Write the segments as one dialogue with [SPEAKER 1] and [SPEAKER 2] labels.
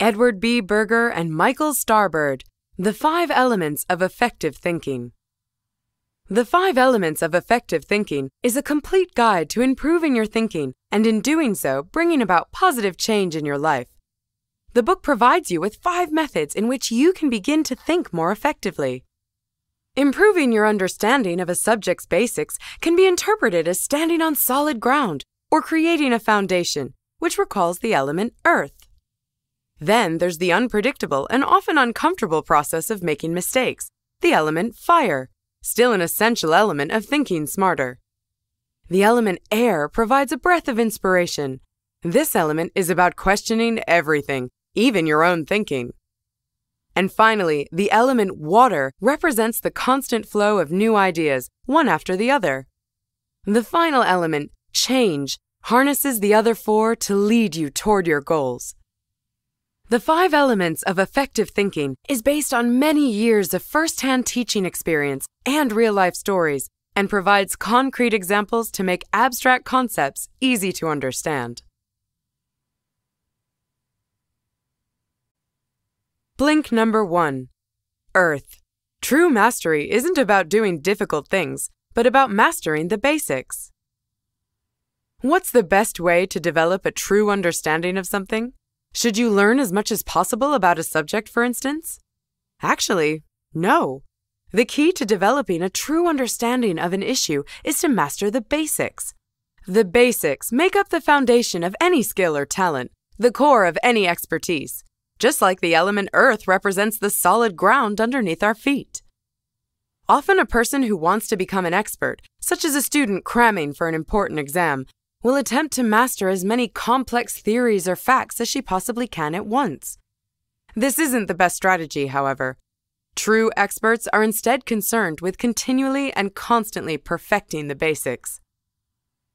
[SPEAKER 1] Edward B. Berger and Michael Starbird, The 5 Elements of Effective Thinking. The 5 Elements of Effective Thinking is a complete guide to improving your thinking and, in doing so, bringing about positive change in your life. The book provides you with 5 methods in which you can begin to think more effectively. Improving your understanding of a subject's basics can be interpreted as standing on solid ground or creating a foundation, which recalls the element earth. Then there's the unpredictable and often uncomfortable process of making mistakes, the element fire, still an essential element of thinking smarter. The element air provides a breath of inspiration. This element is about questioning everything, even your own thinking. And finally, the element water represents the constant flow of new ideas, one after the other. The final element, change, harnesses the other 4 to lead you toward your goals. The 5 Elements of Effective Thinking is based on many years of first-hand teaching experience and real-life stories, and provides concrete examples to make abstract concepts easy to understand. Blink number 1. Earth. True mastery isn't about doing difficult things, but about mastering the basics. What's the best way to develop a true understanding of something? Should you learn as much as possible about a subject, for instance? Actually, no. The key to developing a true understanding of an issue is to master the basics. The basics make up the foundation of any skill or talent, the core of any expertise, just like the element earth represents the solid ground underneath our feet. Often a person who wants to become an expert, such as a student cramming for an important exam, will attempt to master as many complex theories or facts as she possibly can at once. This isn't the best strategy, however. True experts are instead concerned with continually and constantly perfecting the basics.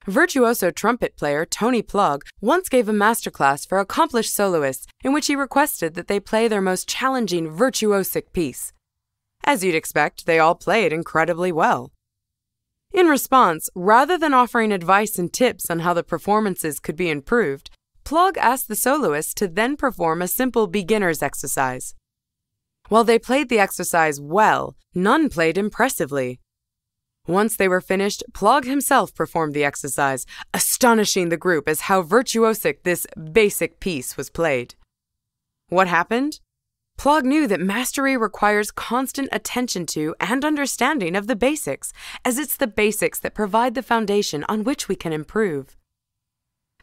[SPEAKER 1] Virtuoso trumpet player Tony Plug once gave a masterclass for accomplished soloists in which he requested that they play their most challenging virtuosic piece. As you'd expect, they all played incredibly well. In response, rather than offering advice and tips on how the performances could be improved, Plug asked the soloists to then perform a simple beginner's exercise. While they played the exercise well, none played impressively. Once they were finished, Plug himself performed the exercise, astonishing the group as how virtuosic this basic piece was played. What happened? Plug knew that mastery requires constant attention to and understanding of the basics, as it's the basics that provide the foundation on which we can improve.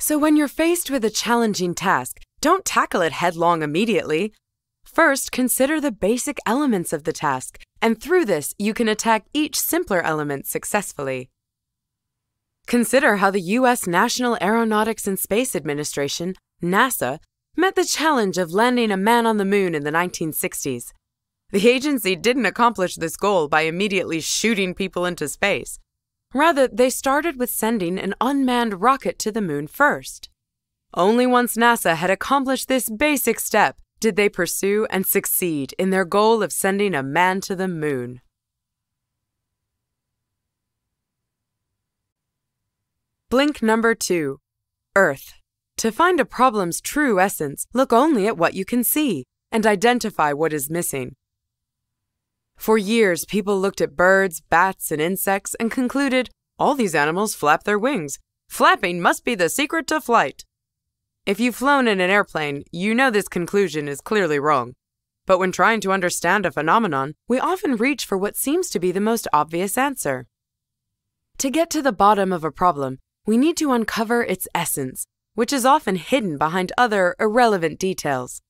[SPEAKER 1] So when you're faced with a challenging task, don't tackle it headlong immediately. First, consider the basic elements of the task, and through this, you can attack each simpler element successfully. Consider how the U.S. National Aeronautics and Space Administration, NASA, met the challenge of landing a man on the moon in the 1960s. The agency didn't accomplish this goal by immediately shooting people into space. Rather, they started with sending an unmanned rocket to the moon first. Only once NASA had accomplished this basic step did they pursue and succeed in their goal of sending a man to the moon. Blink number 2. Earth. To find a problem's true essence, look only at what you can see and identify what is missing. For years, people looked at birds, bats, and insects and concluded, all these animals flap their wings. Flapping must be the secret to flight. If you've flown in an airplane, you know this conclusion is clearly wrong. But when trying to understand a phenomenon, we often reach for what seems to be the most obvious answer. To get to the bottom of a problem, we need to uncover its essence, which is often hidden behind other irrelevant details.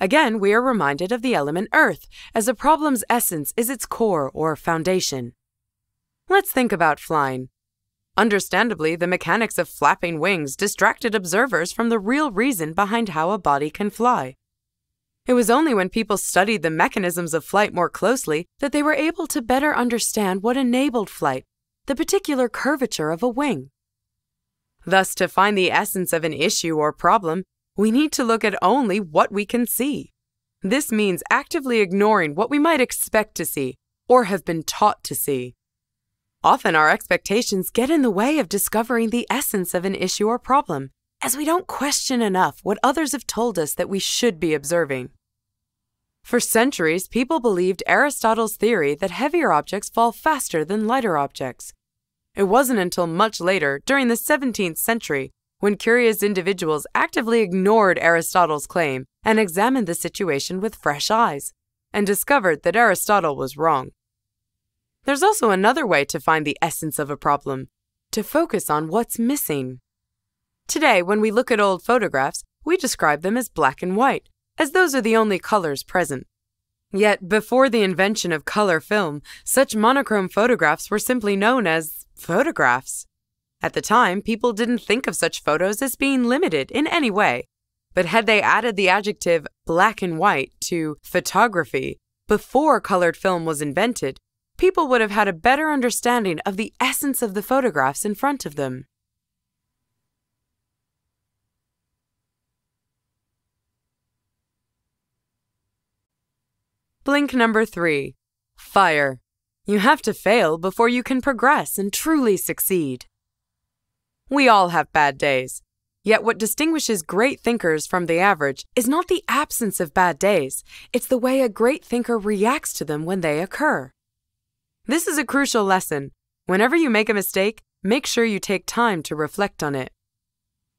[SPEAKER 1] Again, we are reminded of the element earth, as a problem's essence is its core or foundation. Let's think about flying. Understandably, the mechanics of flapping wings distracted observers from the real reason behind how a body can fly. It was only when people studied the mechanisms of flight more closely that they were able to better understand what enabled flight, the particular curvature of a wing. Thus, to find the essence of an issue or problem, we need to look at only what we can see. This means actively ignoring what we might expect to see or have been taught to see. Often our expectations get in the way of discovering the essence of an issue or problem, as we don't question enough what others have told us that we should be observing. For centuries, people believed Aristotle's theory that heavier objects fall faster than lighter objects. It wasn't until much later, during the 17th century, when curious individuals actively ignored Aristotle's claim and examined the situation with fresh eyes, and discovered that Aristotle was wrong. There's also another way to find the essence of a problem: to focus on what's missing. Today, when we look at old photographs, we describe them as black and white, as those are the only colors present. Yet, before the invention of color film, such monochrome photographs were simply known as photographs. At the time, people didn't think of such photos as being limited in any way. But had they added the adjective black and white to photography before colored film was invented, people would have had a better understanding of the essence of the photographs in front of them. Blink number 3. Fire. You have to fail before you can progress and truly succeed. We all have bad days. Yet what distinguishes great thinkers from the average is not the absence of bad days, it's the way a great thinker reacts to them when they occur. This is a crucial lesson. Whenever you make a mistake, make sure you take time to reflect on it.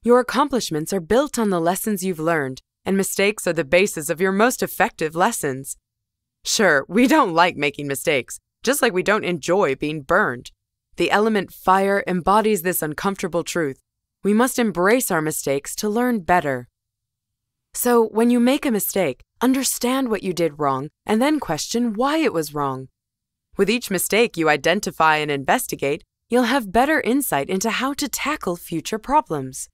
[SPEAKER 1] Your accomplishments are built on the lessons you've learned, and mistakes are the basis of your most effective lessons. Sure, we don't like making mistakes, just like we don't enjoy being burned. The element fire embodies this uncomfortable truth. We must embrace our mistakes to learn better. So, when you make a mistake, understand what you did wrong and then question why it was wrong. With each mistake you identify and investigate, you'll have better insight into how to tackle future problems.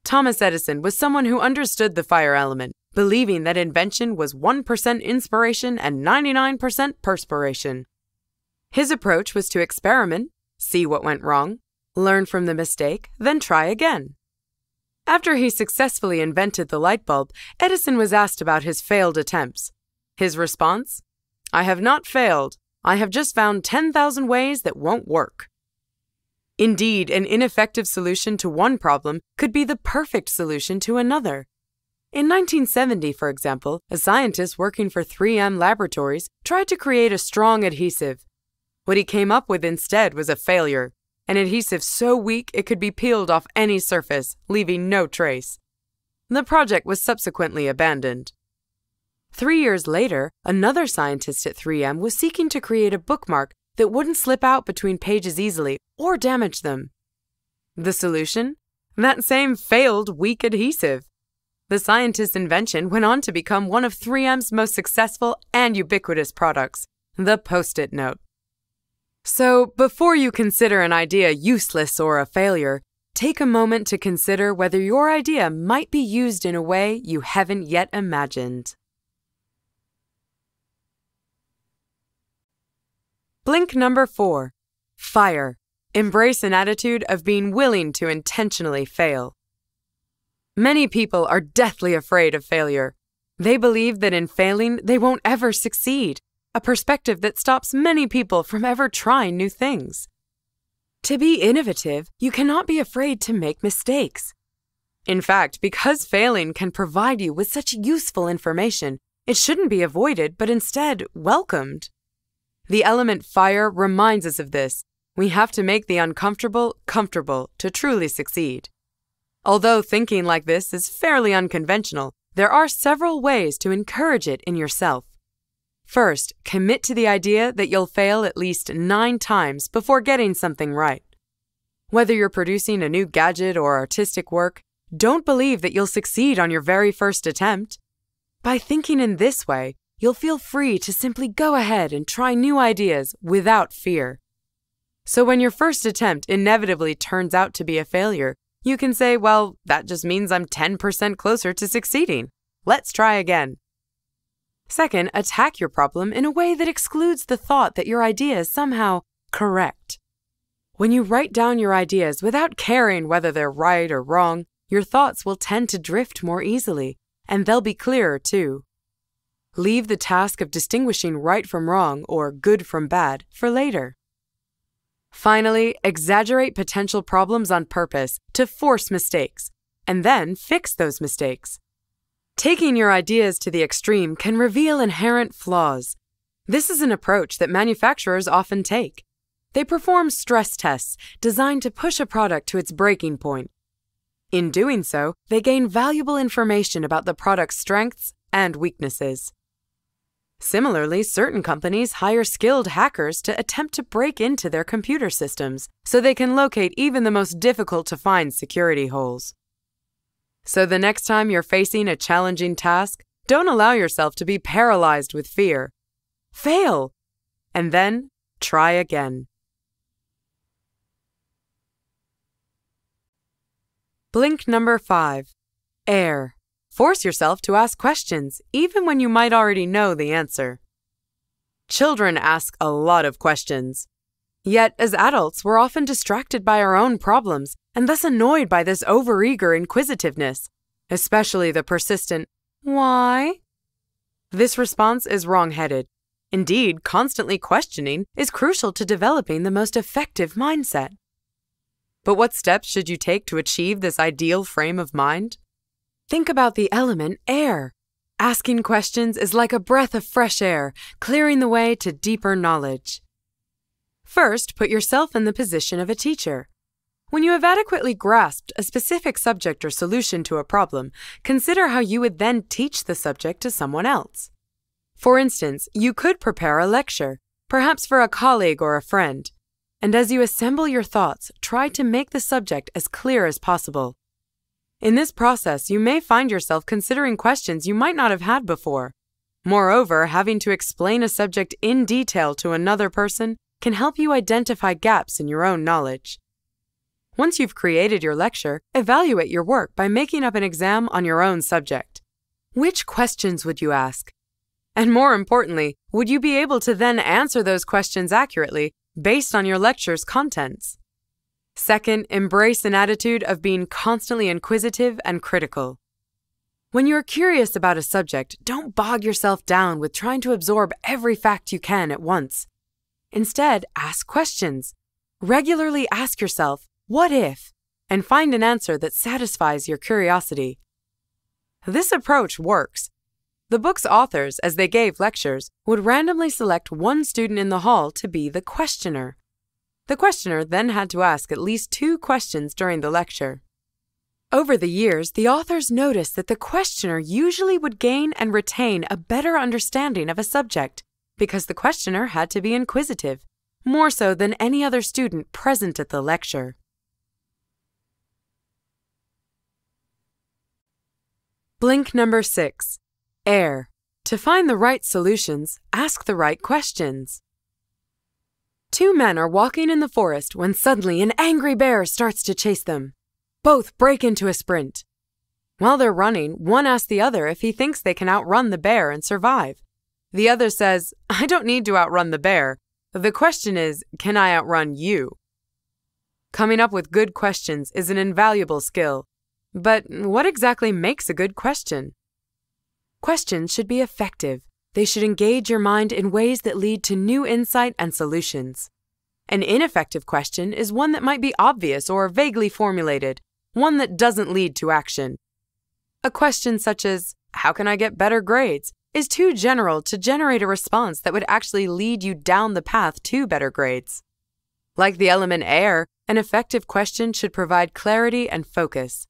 [SPEAKER 1] Thomas Edison was someone who understood the fire element, believing that invention was 1% inspiration and 99% perspiration. His approach was to experiment, see what went wrong, learn from the mistake, then try again. After he successfully invented the light bulb, Edison was asked about his failed attempts. His response? "I have not failed. I have just found 10,000 ways that won't work." Indeed, an ineffective solution to one problem could be the perfect solution to another. In 1970, for example, a scientist working for 3M Laboratories tried to create a strong adhesive. What he came up with instead was a failure, an adhesive so weak it could be peeled off any surface, leaving no trace. The project was subsequently abandoned. 3 years later, another scientist at 3M was seeking to create a bookmark that wouldn't slip out between pages easily or damage them. The solution? That same failed weak adhesive. The scientist's invention went on to become one of 3M's most successful and ubiquitous products, the Post-it note. So, before you consider an idea useless or a failure, take a moment to consider whether your idea might be used in a way you haven't yet imagined. Blink number 4. Fire. Embrace an attitude of being willing to intentionally fail. Many people are deathly afraid of failure. They believe that in failing, they won't ever succeed, a perspective that stops many people from ever trying new things. To be innovative, you cannot be afraid to make mistakes. In fact, because failing can provide you with such useful information, it shouldn't be avoided, but instead welcomed. The element fire reminds us of this. We have to make the uncomfortable comfortable to truly succeed. Although thinking like this is fairly unconventional, there are several ways to encourage it in yourself. First, commit to the idea that you'll fail at least 9 times before getting something right. Whether you're producing a new gadget or artistic work, don't believe that you'll succeed on your very first attempt. By thinking in this way, you'll feel free to simply go ahead and try new ideas without fear. So when your first attempt inevitably turns out to be a failure, you can say, well, that just means I'm 10% closer to succeeding. Let's try again. Second, attack your problem in a way that excludes the thought that your idea is somehow correct. When you write down your ideas without caring whether they're right or wrong, your thoughts will tend to drift more easily, and they'll be clearer too. Leave the task of distinguishing right from wrong or good from bad for later. Finally, exaggerate potential problems on purpose to force mistakes. and then fix those mistakes. Taking your ideas to the extreme can reveal inherent flaws. This is an approach that manufacturers often take. They perform stress tests designed to push a product to its breaking point. In doing so, they gain valuable information about the product's strengths and weaknesses. Similarly, certain companies hire skilled hackers to attempt to break into their computer systems so they can locate even the most difficult-to-find security holes. So the next time you're facing a challenging task, don't allow yourself to be paralyzed with fear. Fail, and then try again. Blink number 5. Air. Force yourself to ask questions, even when you might already know the answer. Children ask a lot of questions. Yet, as adults, we're often distracted by our own problems and thus annoyed by this overeager inquisitiveness, especially the persistent, "Why?" This response is wrong-headed. Indeed, constantly questioning is crucial to developing the most effective mindset. But what steps should you take to achieve this ideal frame of mind? Think about the element air. Asking questions is like a breath of fresh air, clearing the way to deeper knowledge. First, put yourself in the position of a teacher. When you have adequately grasped a specific subject or solution to a problem, consider how you would then teach the subject to someone else. For instance, you could prepare a lecture, perhaps for a colleague or a friend, and as you assemble your thoughts, try to make the subject as clear as possible. In this process, you may find yourself considering questions you might not have had before. Moreover, having to explain a subject in detail to another person can help you identify gaps in your own knowledge. Once you've created your lecture, evaluate your work by making up an exam on your own subject. Which questions would you ask? And more importantly, would you be able to then answer those questions accurately based on your lecture's contents? Second, embrace an attitude of being constantly inquisitive and critical. When you're curious about a subject, don't bog yourself down with trying to absorb every fact you can at once. Instead, ask questions. Regularly ask yourself, "What if?" and find an answer that satisfies your curiosity. This approach works. The book's authors, as they gave lectures, would randomly select one student in the hall to be the questioner. The questioner then had to ask at least 2 questions during the lecture. Over the years, the authors noticed that the questioner usually would gain and retain a better understanding of a subject because the questioner had to be inquisitive, more so than any other student present at the lecture. Blink number 6. Air. To find the right solutions, ask the right questions. 2 men are walking in the forest when suddenly an angry bear starts to chase them. Both break into a sprint. While they're running, one asks the other if he thinks they can outrun the bear and survive. The other says, "I don't need to outrun the bear. The question is, can I outrun you?" Coming up with good questions is an invaluable skill. But what exactly makes a good question? Questions should be effective. They should engage your mind in ways that lead to new insight and solutions. An ineffective question is one that might be obvious or vaguely formulated, one that doesn't lead to action. A question such as, "How can I get better grades?" is too general to generate a response that would actually lead you down the path to better grades. Like the element air, an effective question should provide clarity and focus.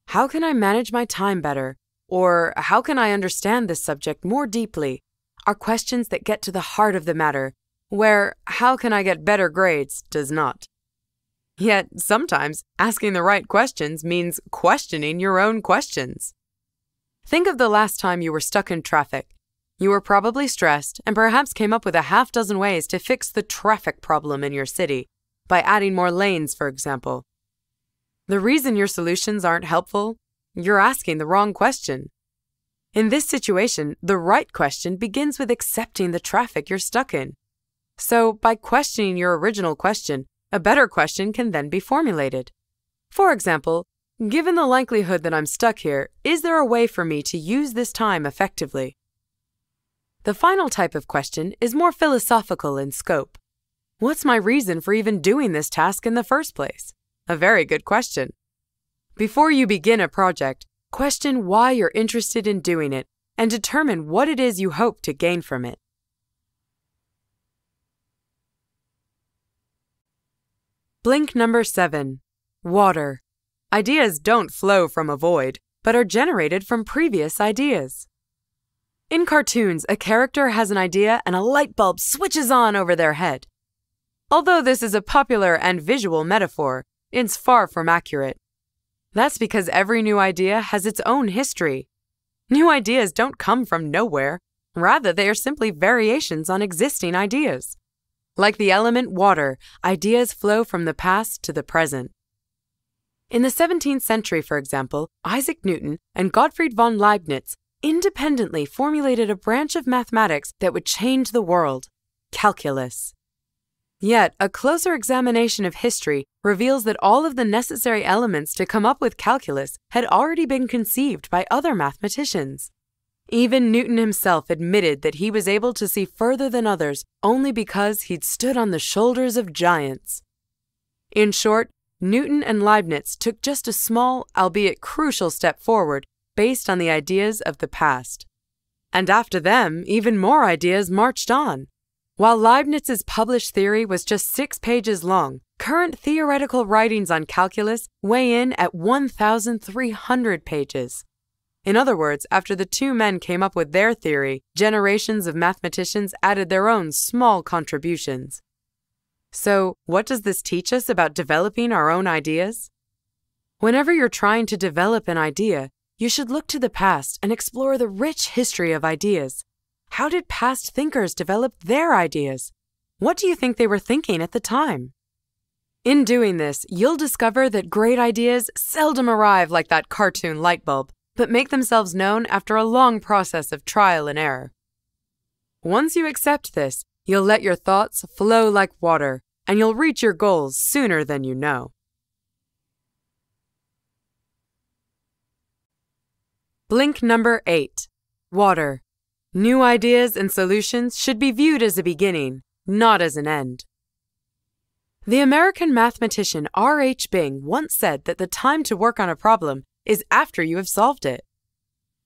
[SPEAKER 1] How can I manage my time better? Or how can I understand this subject more deeply? Are questions that get to the heart of the matter, where "how can I get better grades?" does not. Yet, sometimes, asking the right questions means questioning your own questions. Think of the last time you were stuck in traffic. You were probably stressed and perhaps came up with a half-dozen ways to fix the traffic problem in your city, by adding more lanes, for example. The reason your solutions aren't helpful? You're asking the wrong question. In this situation, the right question begins with accepting the traffic you're stuck in. So, by questioning your original question, a better question can then be formulated. For example, given the likelihood that I'm stuck here, is there a way for me to use this time effectively? The final type of question is more philosophical in scope. What's my reason for even doing this task in the first place? A very good question. Before you begin a project, question why you're interested in doing it and determine what it is you hope to gain from it. Blink number 7. Water. Ideas don't flow from a void, but are generated from previous ideas. In cartoons, a character has an idea and a light bulb switches on over their head. Although this is a popular and visual metaphor, it's far from accurate. That's because every new idea has its own history. New ideas don't come from nowhere. Rather, they are simply variations on existing ideas. Like the element water, ideas flow from the past to the present. In the 17th century, for example, Isaac Newton and Gottfried von Leibniz independently formulated a branch of mathematics that would change the world: calculus. Yet, a closer examination of history reveals that all of the necessary elements to come up with calculus had already been conceived by other mathematicians. Even Newton himself admitted that he was able to see further than others only because he'd stood on the shoulders of giants. In short, Newton and Leibniz took just a small, albeit crucial step forward based on the ideas of the past. And after them, even more ideas marched on. While Leibniz's published theory was just 6 pages long, current theoretical writings on calculus weigh in at 1,300 pages. In other words, after the two men came up with their theory, generations of mathematicians added their own small contributions. So, what does this teach us about developing our own ideas? Whenever you're trying to develop an idea, you should look to the past and explore the rich history of ideas. How did past thinkers develop their ideas? What do you think they were thinking at the time? In doing this, you'll discover that great ideas seldom arrive like that cartoon light bulb, but make themselves known after a long process of trial and error. Once you accept this, you'll let your thoughts flow like water, and you'll reach your goals sooner than you know. Blink number 8. Water. New ideas and solutions should be viewed as a beginning, not as an end. The American mathematician R.H. Bing once said that the time to work on a problem is after you have solved it.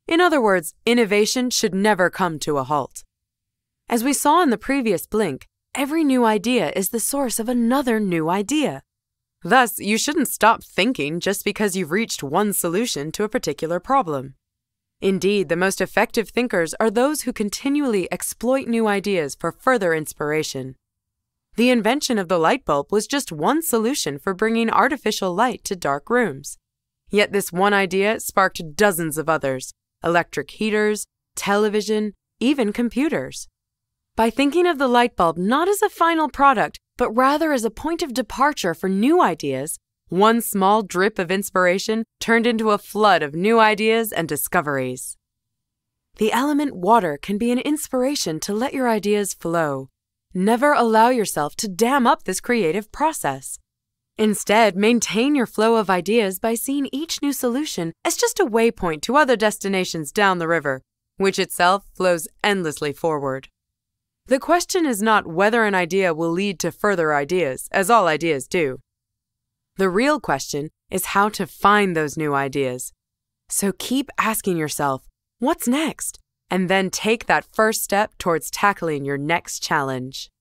[SPEAKER 1] In other words, innovation should never come to a halt. As we saw in the previous blink, every new idea is the source of another new idea. Thus, you shouldn't stop thinking just because you've reached one solution to a particular problem. Indeed, the most effective thinkers are those who continually exploit new ideas for further inspiration. The invention of the light bulb was just one solution for bringing artificial light to dark rooms. Yet this one idea sparked dozens of others: electric heaters, television, even computers. By thinking of the light bulb not as a final product, but rather as a point of departure for new ideas, one small drip of inspiration turned into a flood of new ideas and discoveries. The element water can be an inspiration to let your ideas flow. Never allow yourself to dam up this creative process. Instead, maintain your flow of ideas by seeing each new solution as just a waypoint to other destinations down the river, which itself flows endlessly forward. The question is not whether an idea will lead to further ideas, as all ideas do. The real question is how to find those new ideas. So keep asking yourself, what's next? And then take that first step towards tackling your next challenge.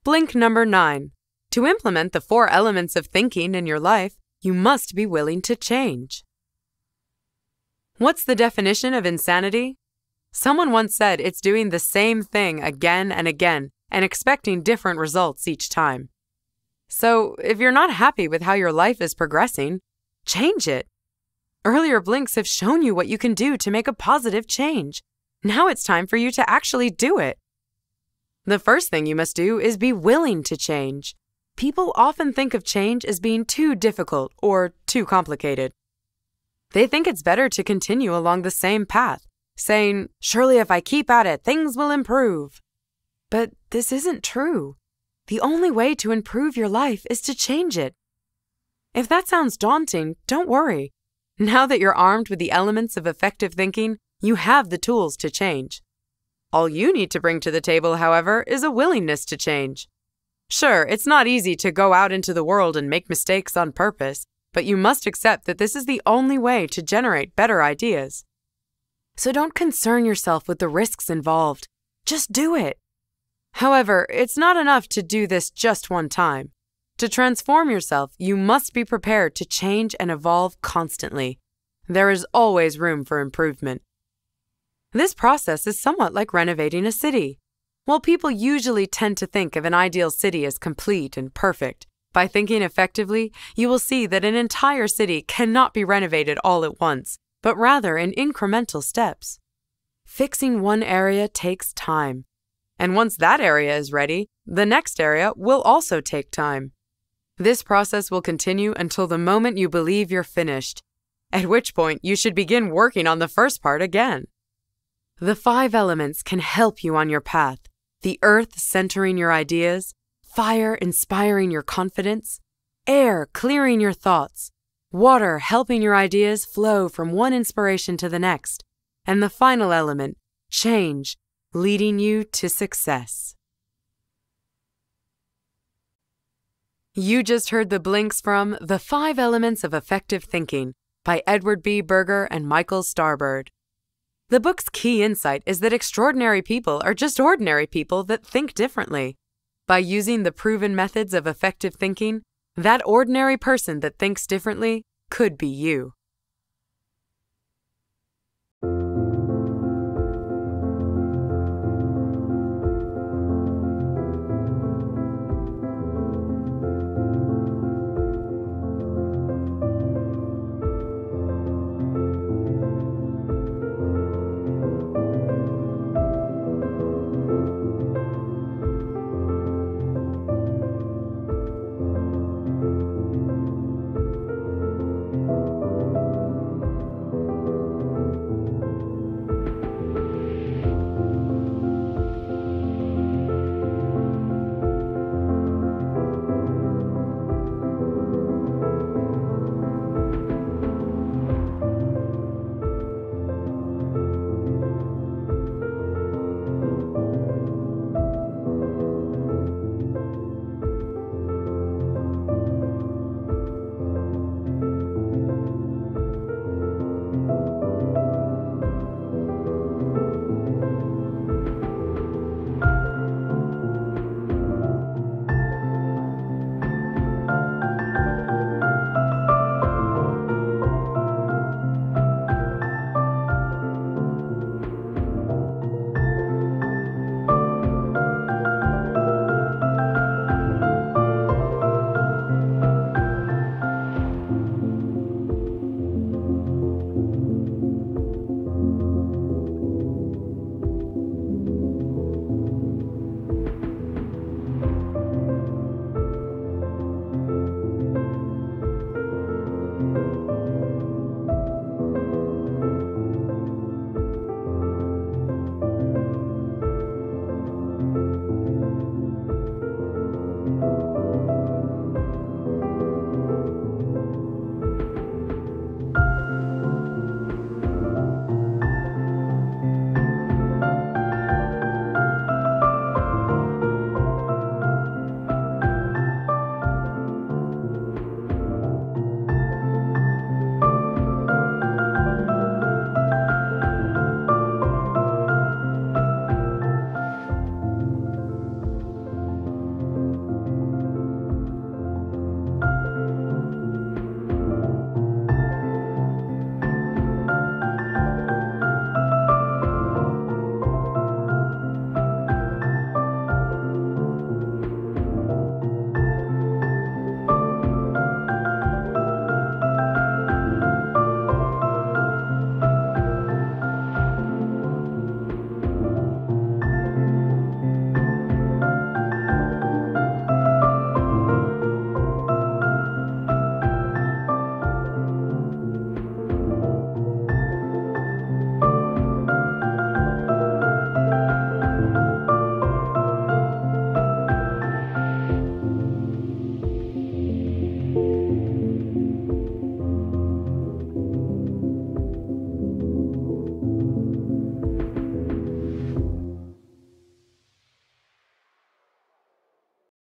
[SPEAKER 1] Blink number 9. To implement the 4 elements of thinking in your life, you must be willing to change. What's the definition of insanity? Someone once said it's doing the same thing again and again and expecting different results each time. So, if you're not happy with how your life is progressing, change it. Earlier blinks have shown you what you can do to make a positive change. Now it's time for you to actually do it. The first thing you must do is be willing to change. People often think of change as being too difficult or too complicated. They think it's better to continue along the same path, saying, "Surely if I keep at it, things will improve." But this isn't true. The only way to improve your life is to change it. If that sounds daunting, don't worry. Now that you're armed with the elements of effective thinking, you have the tools to change. All you need to bring to the table, however, is a willingness to change. Sure, it's not easy to go out into the world and make mistakes on purpose, but you must accept that this is the only way to generate better ideas. So don't concern yourself with the risks involved. Just do it. However, it's not enough to do this just one time. To transform yourself, you must be prepared to change and evolve constantly. There is always room for improvement. This process is somewhat like renovating a city. While people usually tend to think of an ideal city as complete and perfect, by thinking effectively, you will see that an entire city cannot be renovated all at once, but rather in incremental steps. Fixing one area takes time. And once that area is ready, the next area will also take time. This process will continue until the moment you believe you're finished, at which point you should begin working on the first part again. The 5 elements can help you on your path: the earth centering your ideas, fire inspiring your confidence, air clearing your thoughts, water helping your ideas flow from one inspiration to the next, and the final element, change, leading you to success. You just heard the blinks from The 5 Elements of Effective Thinking by Edward B. Berger and Michael Starbird. The book's key insight is that extraordinary people are just ordinary people that think differently. By using the proven methods of effective thinking, that ordinary person that thinks differently could be you.